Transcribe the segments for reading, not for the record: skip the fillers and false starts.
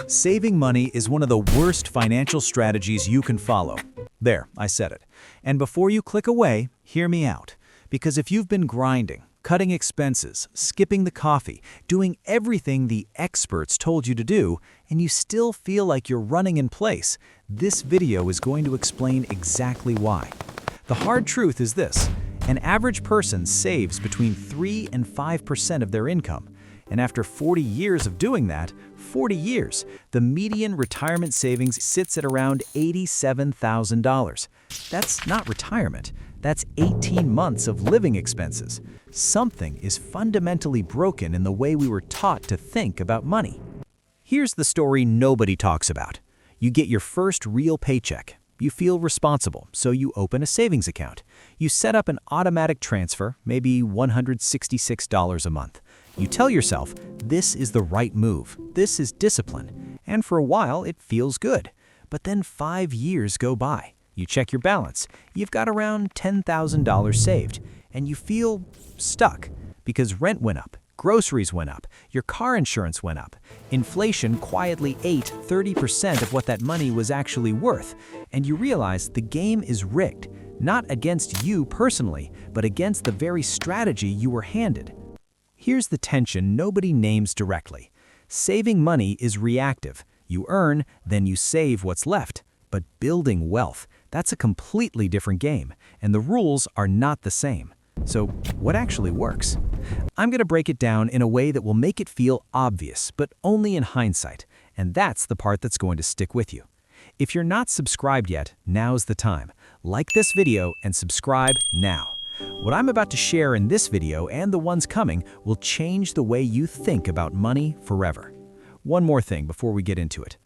Saving money is one of the worst financial strategies you can follow. There, I said it. And before you click away, hear me out. Because if you've been grinding, cutting expenses, skipping the coffee, doing everything the experts told you to do, and you still feel like you're running in place, this video is going to explain exactly why. The hard truth is this: an average person saves between 3 and 5% of their income. And after 40 years of doing that, 40 years, the median retirement savings sits at around $87,000. That's not retirement. That's 18 months of living expenses. Something is fundamentally broken in the way we were taught to think about money. Here's the story nobody talks about. You get your first real paycheck. You feel responsible, so you open a savings account. You set up an automatic transfer, maybe $166 a month. You tell yourself, this is the right move, this is discipline, and for a while it feels good. But then 5 years go by. You check your balance, you've got around $10,000 saved, and you feel stuck because rent went up, groceries went up, your car insurance went up. Inflation quietly ate 30% of what that money was actually worth, and you realize the game is rigged, not against you personally, but against the very strategy you were handed. Here's the tension nobody names directly. Saving money is reactive. You earn, then you save what's left. But building wealth, that's a completely different game, and the rules are not the same. So what actually works? I'm going to break it down in a way that will make it feel obvious, but only in hindsight, and that's the part that's going to stick with you. If you're not subscribed yet, now's the time. Like this video and subscribe now. What I'm about to share in this video and the ones coming will change the way you think about money forever. One more thing before we get into it.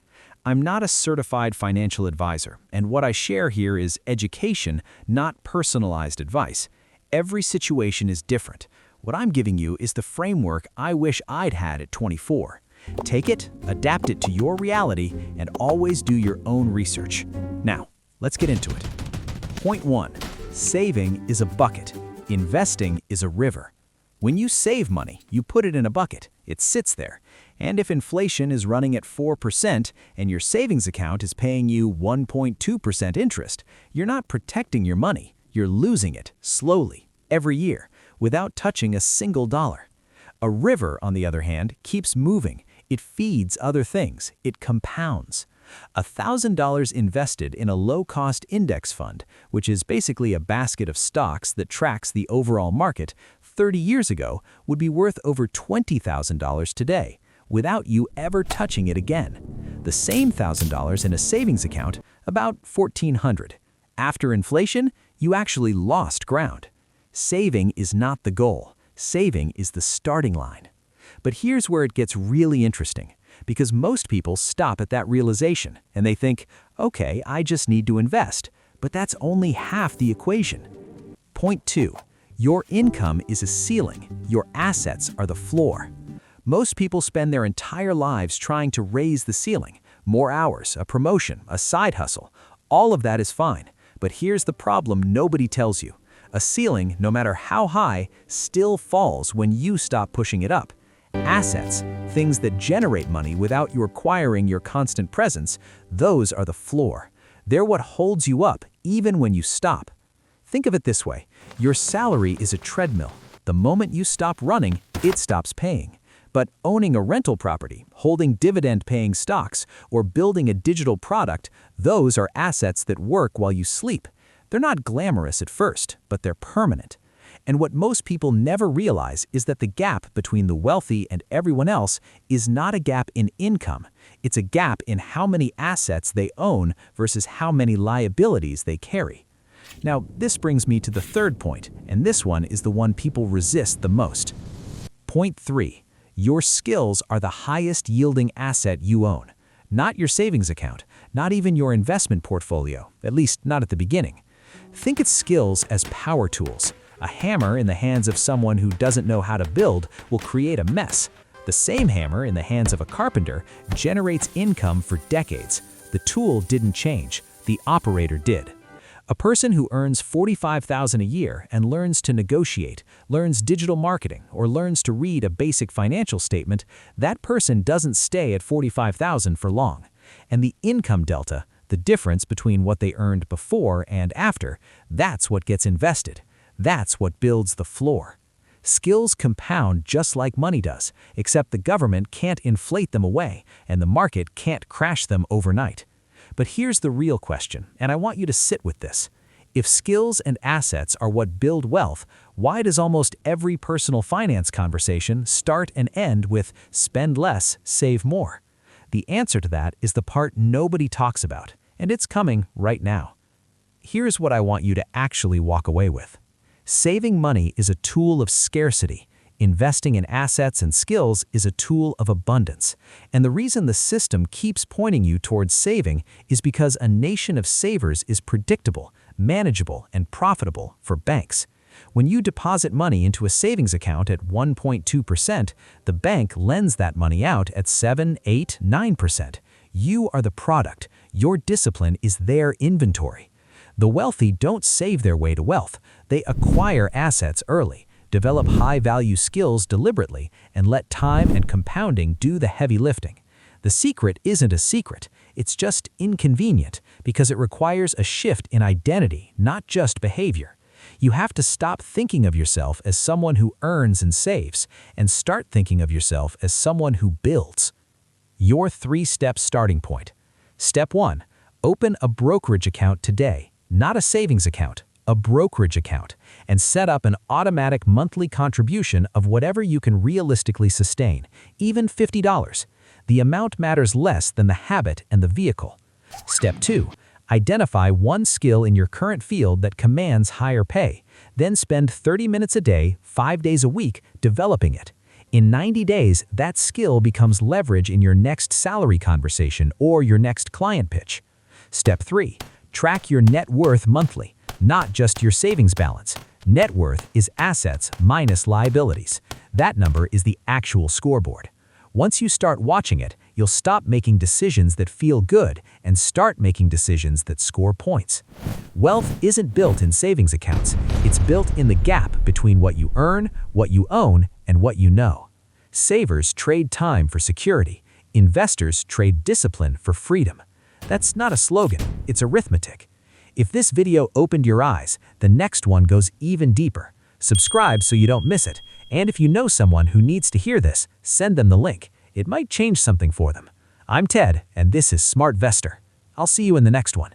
I'm not a certified financial advisor, and what I share here is education, not personalized advice. Every situation is different. What I'm giving you is the framework I wish I'd had at 24. Take it, adapt it to your reality, and always do your own research. Now, let's get into it. Point 1. Saving is a bucket. Investing is a river. When you save money, you put it in a bucket. It sits there. And if inflation is running at 4% and your savings account is paying you 1.2% interest, you're not protecting your money. You're losing it slowly, every year, without touching a single dollar. A river, on the other hand, keeps moving. It feeds other things. It compounds. $1,000 invested in a low-cost index fund, which is basically a basket of stocks that tracks the overall market, 30 years ago would be worth over $20,000 today, without you ever touching it again. The same $1,000 in a savings account, about $1,400. After inflation, you actually lost ground. Saving is not the goal. Saving is the starting line. But here's where it gets really interesting, because most people stop at that realization and they think, okay, I just need to invest. But that's only half the equation. Point 2. Your income is a ceiling. Your assets are the floor. Most people spend their entire lives trying to raise the ceiling. More hours, a promotion, a side hustle. All of that is fine. But here's the problem nobody tells you. A ceiling, no matter how high, still falls when you stop pushing it up. Assets, things that generate money without you acquiring your constant presence, those are the floor. They're what holds you up even when you stop. Think of it this way. Your salary is a treadmill. The moment you stop running, it stops paying. But owning a rental property, holding dividend-paying stocks, or building a digital product, those are assets that work while you sleep. They're not glamorous at first, but they're permanent. And what most people never realize is that the gap between the wealthy and everyone else is not a gap in income. It's a gap in how many assets they own versus how many liabilities they carry. Now, this brings me to the third point, and this one is the one people resist the most. Point 3. Your skills are the highest yielding asset you own. Not your savings account, not even your investment portfolio, at least not at the beginning. Think of skills as power tools. A hammer in the hands of someone who doesn't know how to build will create a mess. The same hammer in the hands of a carpenter generates income for decades. The tool didn't change, the operator did. A person who earns $45,000 a year and learns to negotiate, learns digital marketing, or learns to read a basic financial statement, that person doesn't stay at $45,000 for long. And the income delta, the difference between what they earned before and after, that's what gets invested. That's what builds the floor. Skills compound just like money does, except the government can't inflate them away and the market can't crash them overnight. But here's the real question, and I want you to sit with this. If skills and assets are what build wealth, why does almost every personal finance conversation start and end with spend less, save more? The answer to that is the part nobody talks about, and it's coming right now. Here's what I want you to actually walk away with. Saving money is a tool of scarcity. Investing in assets and skills is a tool of abundance. And the reason the system keeps pointing you towards saving is because a nation of savers is predictable, manageable, and profitable for banks. When you deposit money into a savings account at 1.2%, the bank lends that money out at 7, 8, 9%. You are the product. Your discipline is their inventory. The wealthy don't save their way to wealth. They acquire assets early, develop high-value skills deliberately, and let time and compounding do the heavy lifting. The secret isn't a secret. It's just inconvenient because it requires a shift in identity, not just behavior. You have to stop thinking of yourself as someone who earns and saves and start thinking of yourself as someone who builds. Your 3-step starting point. Step 1. Open a brokerage account today. Not a savings account, a brokerage account, and set up an automatic monthly contribution of whatever you can realistically sustain, even $50. The amount matters less than the habit and the vehicle. Step 2. Identify one skill in your current field that commands higher pay. Then spend 30 minutes a day, 5 days a week, developing it. In 90 days, that skill becomes leverage in your next salary conversation or your next client pitch. Step 3. Track your net worth monthly, not just your savings balance. Net worth is assets minus liabilities. That number is the actual scoreboard. Once you start watching it, you'll stop making decisions that feel good and start making decisions that score points. Wealth isn't built in savings accounts. It's built in the gap between what you earn, what you own, and what you know. Savers trade time for security. Investors trade discipline for freedom. That's not a slogan, it's arithmetic. If this video opened your eyes, the next one goes even deeper. Subscribe so you don't miss it, and if you know someone who needs to hear this, send them the link. It might change something for them. I'm Ted, and this is Smartvestor. I'll see you in the next one.